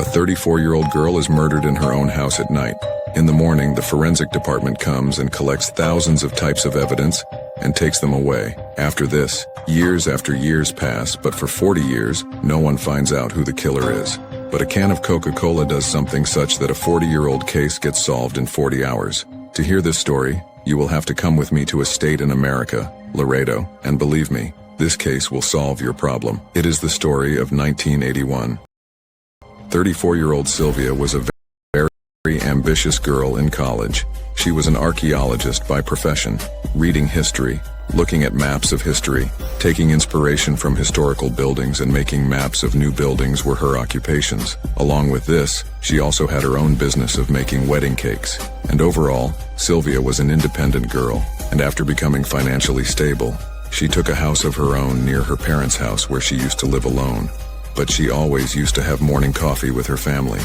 34-year-old girl is murdered in her own house at night. In the morning, the forensic department comes and collects thousands of types of evidence and takes them away. After this, years after years pass, but for 40 years, no one finds out who the killer is. But a can of Coca-Cola does something such that a 40-year-old case gets solved in 40 hours. To hear this story, you will have to come with me to a state in America, Laredo, and believe me, this case will solve your problem. It is the story of 1981. 34-year-old Sylvia was a very ambitious girl in college. She was an archaeologist by profession, reading history, looking at maps of history, taking inspiration from historical buildings and making maps of new buildings were her occupations. Along with this, she also had her own business of making wedding cakes. And overall, Sylvia was an independent girl, and after becoming financially stable, she took a house of her own near her parents' house where she used to live alone. But she always used to have morning coffee with her family.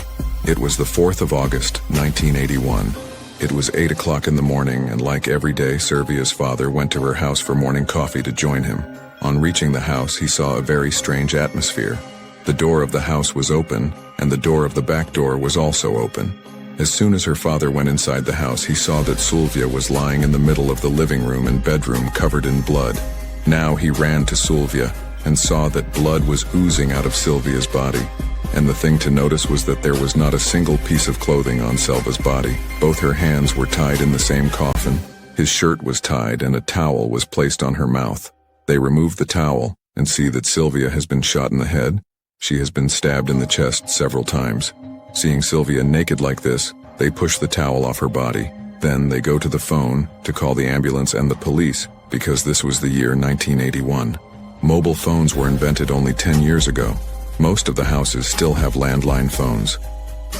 It was the 4th of August, 1981. It was 8 o'clock in the morning, and like every day, Sylvia's father went to her house for morning coffee to join him. On reaching the house, he saw a very strange atmosphere. The door of the house was open, and the door of the back door was also open. As soon as her father went inside the house, he saw that Sylvia was lying in the middle of the living room and bedroom covered in blood. Now he ran to Sylvia and saw that blood was oozing out of Sylvia's body. And the thing to notice was that there was not a single piece of clothing on Sylvia's body. Both her hands were tied in the same coffin. His shirt was tied and a towel was placed on her mouth. They remove the towel and see that Sylvia has been shot in the head. She has been stabbed in the chest several times. Seeing Sylvia naked like this, they push the towel off her body. Then they go to the phone to call the ambulance and the police, because this was the year 1981. Mobile phones were invented only 10 years ago. Most of the houses still have landline phones.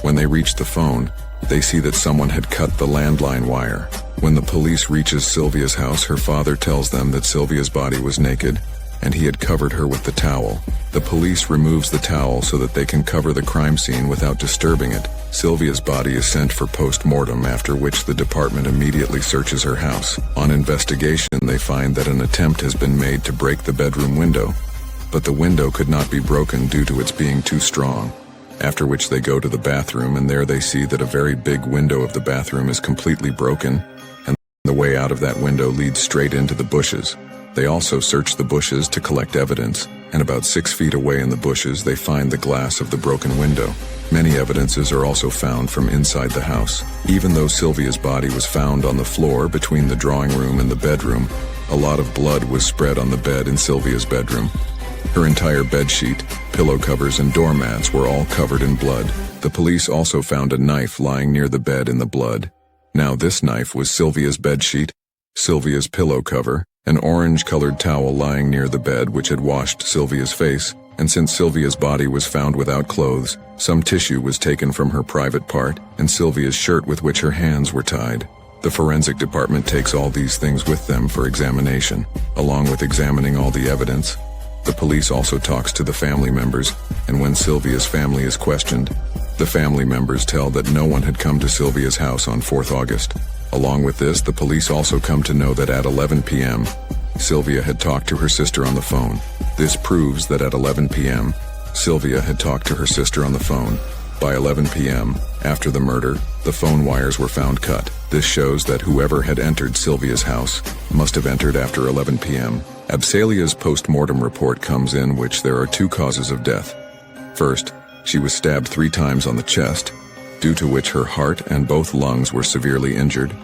When they reach the phone, they see that someone had cut the landline wire. When the police reaches Sylvia's house, her father tells them that Sylvia's body was naked and he had covered her with the towel. The police removes the towel so that they can cover the crime scene without disturbing it. Sylvia's body is sent for post-mortem, after which the department immediately searches her house. On investigation, they find that an attempt has been made to break the bedroom window, but the window could not be broken due to its being too strong. After which they go to the bathroom, and there they see that a very big window of the bathroom is completely broken, and the way out of that window leads straight into the bushes. They also search the bushes to collect evidence, and about 6 feet away in the bushes they find the glass of the broken window. Many evidences are also found from inside the house. Even though Sylvia's body was found on the floor between the drawing room and the bedroom, a lot of blood was spread on the bed in Sylvia's bedroom. Her entire bedsheet, pillow covers, and doormats were all covered in blood. The police also found a knife lying near the bed in the blood. Now this knife was Sylvia's bedsheet, Sylvia's pillow cover, an orange-colored towel lying near the bed which had washed Sylvia's face, and since Sylvia's body was found without clothes, some tissue was taken from her private part, and Sylvia's shirt with which her hands were tied. The forensic department takes all these things with them for examination. Along with examining all the evidence, the police also talks to the family members, and when Sylvia's family is questioned, the family members tell that no one had come to Sylvia's house on 4th August. Along with this, the police also come to know that at 11 p.m., Sylvia had talked to her sister on the phone. This proves that at 11 p.m., Sylvia had talked to her sister on the phone. By 11 p.m., after the murder, the phone wires were found cut. This shows that whoever had entered Sylvia's house must have entered after 11 p.m. Absalia's post-mortem report comes in, which there are 2 causes of death. First, she was stabbed 3 times on the chest, due to which her heart and both lungs were severely injured.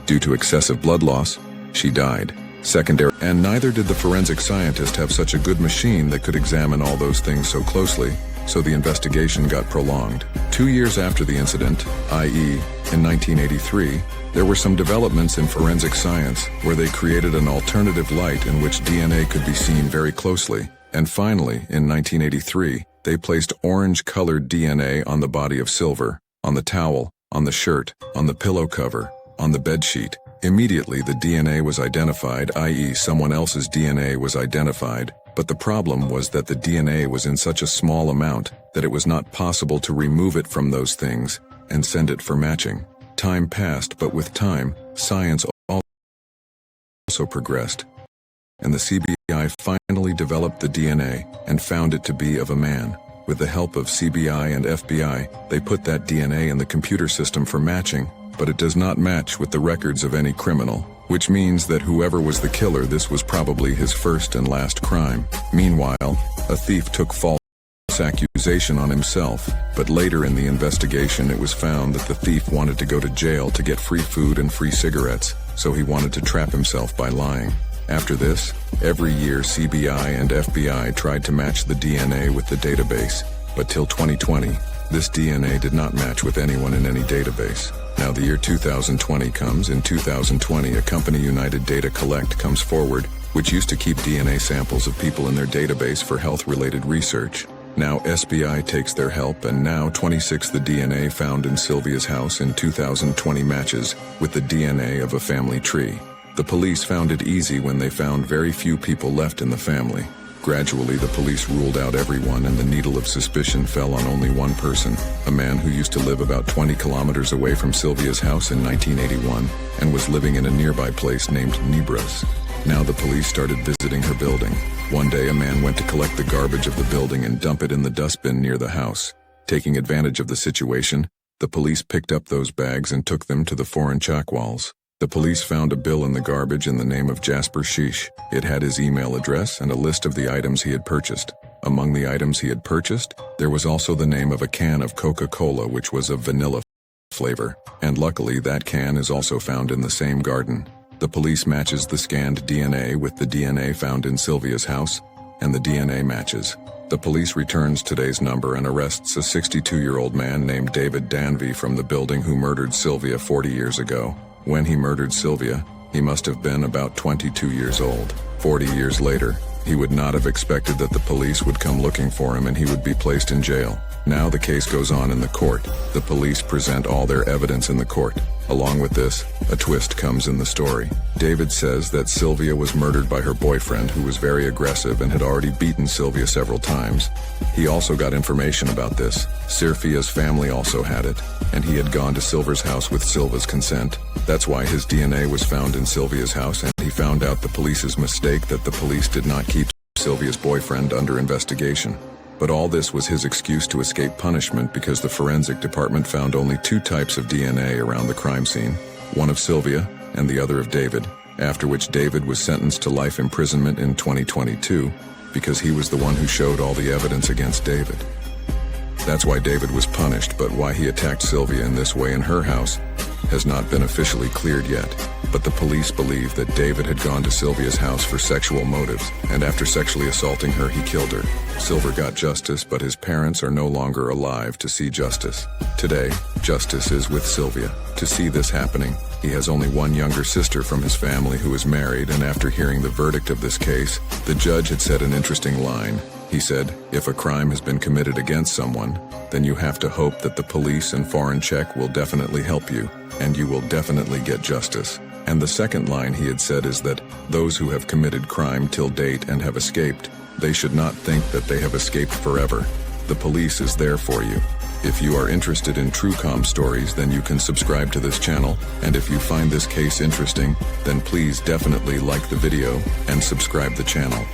Due to excessive blood loss, she died. Secondary, and neither did the forensic scientist have such a good machine that could examine all those things so closely, so the investigation got prolonged. 2 years after the incident, i.e., in 1983, there were some developments in forensic science where they created an alternative light in which DNA could be seen very closely. And finally, in 1983, they placed orange-colored DNA on the body of Sylvia, on the towel, on the shirt, on the pillow cover, on the bedsheet. Immediately the DNA was identified, i.e. someone else's DNA was identified, but the problem was that the DNA was in such a small amount that it was not possible to remove it from those things and send it for matching. Time passed, but with time, science also progressed, and the CBI finally developed the DNA and found it to be of a man. With the help of CBI and FBI, they put that DNA in the computer system for matching, but it does not match with the records of any criminal, which means that whoever was the killer, this was probably his first and last crime. Meanwhile, a thief took false accusation on himself, but later in the investigation it was found that the thief wanted to go to jail to get free food and free cigarettes, so he wanted to trap himself by lying. After this, every year CBI and FBI tried to match the DNA with the database, but till 2020, this DNA did not match with anyone in any database. Now the year 2020 comes. In 2020, a company, United Data Collect, comes forward, which used to keep DNA samples of people in their database for health-related research. Now SBI takes their help, and now 26 the DNA found in Sylvia's house in 2020 matches with the DNA of a family tree. The police found it easy when they found very few people left in the family. Gradually, the police ruled out everyone, and the needle of suspicion fell on only one person, a man who used to live about 20 kilometers away from Sylvia's house in 1981 and was living in a nearby place named Nibras. Now the police started visiting her building. One day a man went to collect the garbage of the building and dump it in the dustbin near the house. Taking advantage of the situation, the police picked up those bags and took them to the foreign chackwals. The police found a bill in the garbage in the name of Jasper Sheesh. It had his email address and a list of the items he had purchased. Among the items he had purchased, there was also the name of a can of Coca-Cola, which was of vanilla flavor. And luckily that can is also found in the same garden. The police matches the scanned DNA with the DNA found in Sylvia's house, and the DNA matches. The police returns today's number and arrests a 62-year-old man named David Danby from the building who murdered Sylvia 40 years ago. When he murdered Sylvia, he must have been about 22 years old. 40 years later, he would not have expected that the police would come looking for him and he would be placed in jail. Now the case goes on in the court. The police present all their evidence in the court. Along with this, a twist comes in the story. David says that Sylvia was murdered by her boyfriend, who was very aggressive and had already beaten Sylvia several times. He also got information about this. Sylvia's family also had it, and he had gone to Sylvia's house with Sylvia's consent. That's why his DNA was found in Sylvia's house, and he found out the police's mistake that the police did not keep Sylvia's boyfriend under investigation. But all this was his excuse to escape punishment, because the forensic department found only 2 types of DNA around the crime scene, one of Sylvia and the other of David, after which David was sentenced to life imprisonment in 2022 because he was the one who showed all the evidence against David. That's why David was punished, but why he attacked Sylvia in this way in her house has not been officially cleared yet. But the police believe that David had gone to Sylvia's house for sexual motives, and after sexually assaulting her, he killed her. Sylvia got justice, but his parents are no longer alive to see justice. Today, justice is with Sylvia. To see this happening, he has only one younger sister from his family who is married, and after hearing the verdict of this case, the judge had said an interesting line. He said, if a crime has been committed against someone, then you have to hope that the police and foreign check will definitely help you, and you will definitely get justice. And the second line he had said is that those who have committed crime till date and have escaped, they should not think that they have escaped forever. The police is there for you. If you are interested in true crime stories, then you can subscribe to this channel, and if you find this case interesting, then please definitely like the video and subscribe the channel.